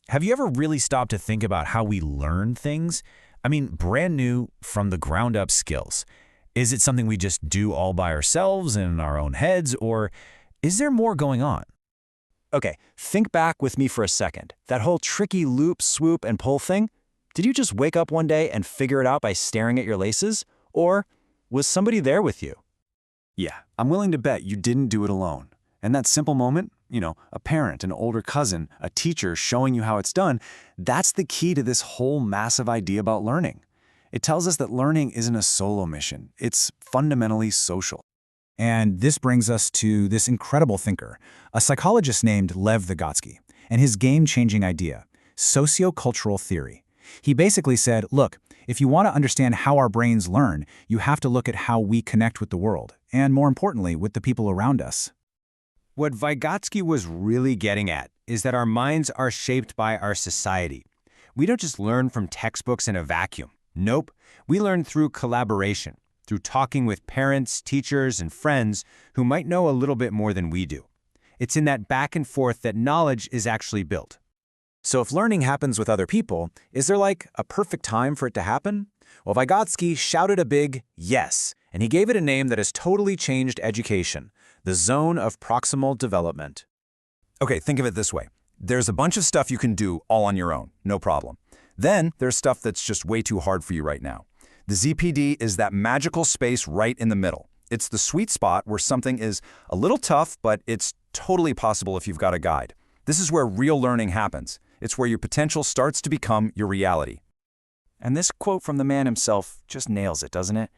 Have you ever really stopped to think about how we learn things? I mean, brand new from the ground up skills. Is it something we just do all by ourselves in our own heads, or is there more going on? Okay, think back with me for a second. That whole tricky loop, swoop, and pull thing? Did you just wake up one day and figure it out by staring at your laces? Or was somebody there with you? Yeah, I'm willing to bet you didn't do it alone. And that simple moment, a parent, an older cousin, a teacher showing you how it's done, that's the key to this whole massive idea about learning. It tells us that learning isn't a solo mission. It's fundamentally social. And this brings us to this incredible thinker, a psychologist named Lev Vygotsky, and his game-changing idea, sociocultural theory. He basically said, look, if you want to understand how our brains learn, you have to look at how we connect with the world, and more importantly, with the people around us. What Vygotsky was really getting at is that our minds are shaped by our society. We don't just learn from textbooks in a vacuum. Nope, we learn through collaboration, through talking with parents, teachers, and friends who might know a little bit more than we do. It's in that back and forth that knowledge is actually built. So if learning happens with other people, is there like a perfect time for it to happen? Well, Vygotsky shouted a big yes, and he gave it a name that has totally changed education, the zone of proximal development. Okay, think of it this way. There's a bunch of stuff you can do all on your own, no problem. Then there's stuff that's just way too hard for you right now. The ZPD is that magical space right in the middle. It's the sweet spot where something is a little tough, but it's totally possible if you've got a guide. This is where real learning happens. It's where your potential starts to become your reality. And this quote from the man himself just nails it, doesn't it?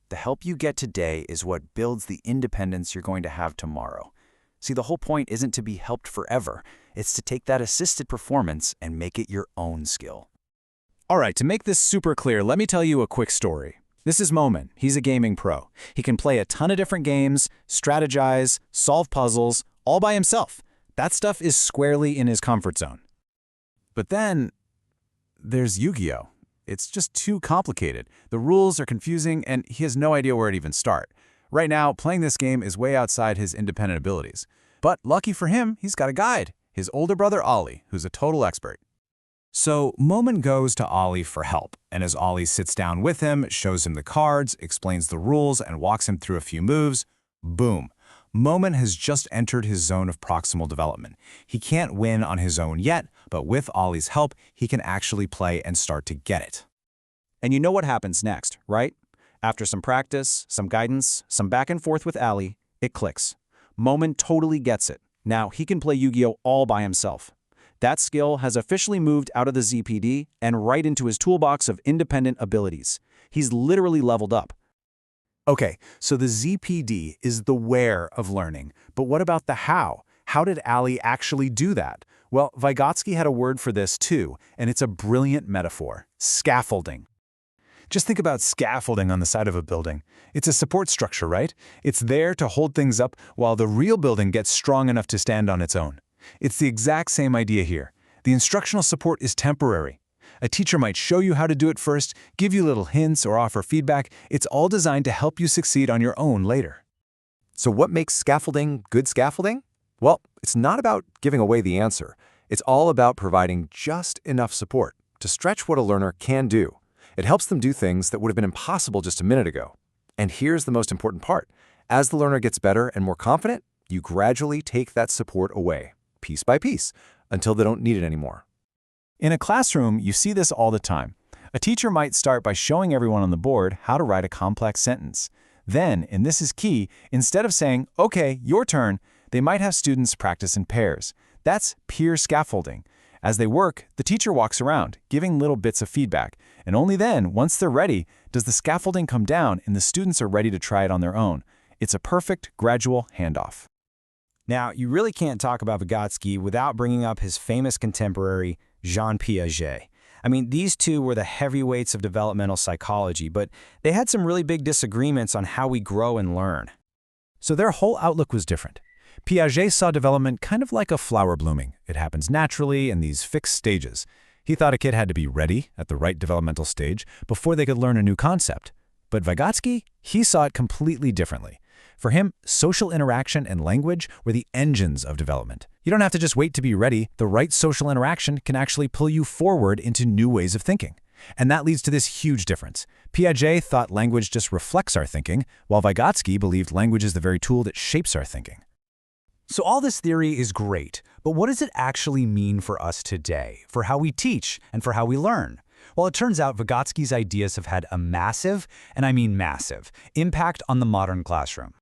The help you get today is what builds the independence you're going to have tomorrow. See, the whole point isn't to be helped forever. It's to take that assisted performance and make it your own skill. All right, to make this super clear, let me tell you a quick story. This is Momin. He's a gaming pro. He can play a ton of different games, strategize, solve puzzles, all by himself. That stuff is squarely in his comfort zone. But then there's Yu-Gi-Oh! It's just too complicated. The rules are confusing, and he has no idea where to even start. Right now, playing this game is way outside his independent abilities. But lucky for him, he's got a guide, his older brother Ollie, who's a total expert. So Momin goes to Ollie for help, and as Ollie sits down with him, shows him the cards, explains the rules, and walks him through a few moves, boom. Momin has just entered his zone of proximal development. He can't win on his own yet, but with Ollie's help, he can actually play and start to get it. And you know what happens next, right? After some practice, some guidance, some back and forth with Allie, it clicks. Momin totally gets it. Now he can play Yu-Gi-Oh! All by himself. That skill has officially moved out of the ZPD and right into his toolbox of independent abilities. He's literally leveled up. Okay, so the ZPD is the where of learning, but what about the how? How did Allie actually do that? Well, Vygotsky had a word for this too, and it's a brilliant metaphor: scaffolding. Just think about scaffolding on the side of a building. It's a support structure, right? It's there to hold things up while the real building gets strong enough to stand on its own. It's the exact same idea here. The instructional support is temporary. A teacher might show you how to do it first, give you little hints, or offer feedback. It's all designed to help you succeed on your own later. So what makes scaffolding good scaffolding? Well, it's not about giving away the answer. It's all about providing just enough support to stretch what a learner can do. It helps them do things that would have been impossible just a minute ago. And here's the most important part. As the learner gets better and more confident, you gradually take that support away, piece by piece, until they don't need it anymore. In a classroom, you see this all the time. A teacher might start by showing everyone on the board how to write a complex sentence. Then, and this is key, instead of saying, "Okay, your turn," they might have students practice in pairs. That's peer scaffolding. As they work, the teacher walks around, giving little bits of feedback. And only then, once they're ready, does the scaffolding come down and the students are ready to try it on their own. It's a perfect, gradual handoff. Now, you really can't talk about Vygotsky without bringing up his famous contemporary, Jean Piaget. I mean, these two were the heavyweights of developmental psychology, but they had some really big disagreements on how we grow and learn. So their whole outlook was different. Piaget saw development kind of like a flower blooming. It happens naturally in these fixed stages. He thought a kid had to be ready at the right developmental stage before they could learn a new concept. But Vygotsky, he saw it completely differently. For him, social interaction and language were the engines of development. You don't have to just wait to be ready. The right social interaction can actually pull you forward into new ways of thinking. And that leads to this huge difference. Piaget thought language just reflects our thinking, while Vygotsky believed language is the very tool that shapes our thinking. So all this theory is great, but what does it actually mean for us today, for how we teach and for how we learn? Well, it turns out Vygotsky's ideas have had a massive, and I mean massive, impact on the modern classroom.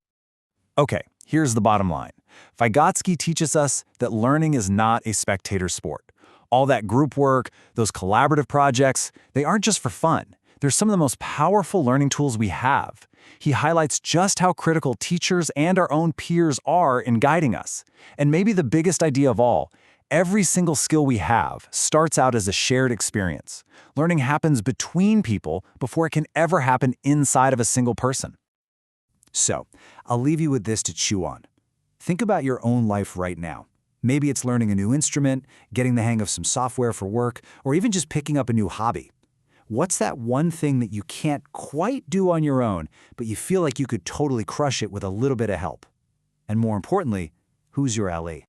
Okay, here's the bottom line. Vygotsky teaches us that learning is not a spectator sport. All that group work, those collaborative projects, they aren't just for fun. They're some of the most powerful learning tools we have. He highlights just how critical teachers and our own peers are in guiding us. And maybe the biggest idea of all, every single skill we have starts out as a shared experience. Learning happens between people before it can ever happen inside of a single person. So, I'll leave you with this to chew on. Think about your own life right now. Maybe it's learning a new instrument, getting the hang of some software for work, or even just picking up a new hobby. What's that one thing that you can't quite do on your own, but you feel like you could totally crush it with a little bit of help? And more importantly, who's your LE?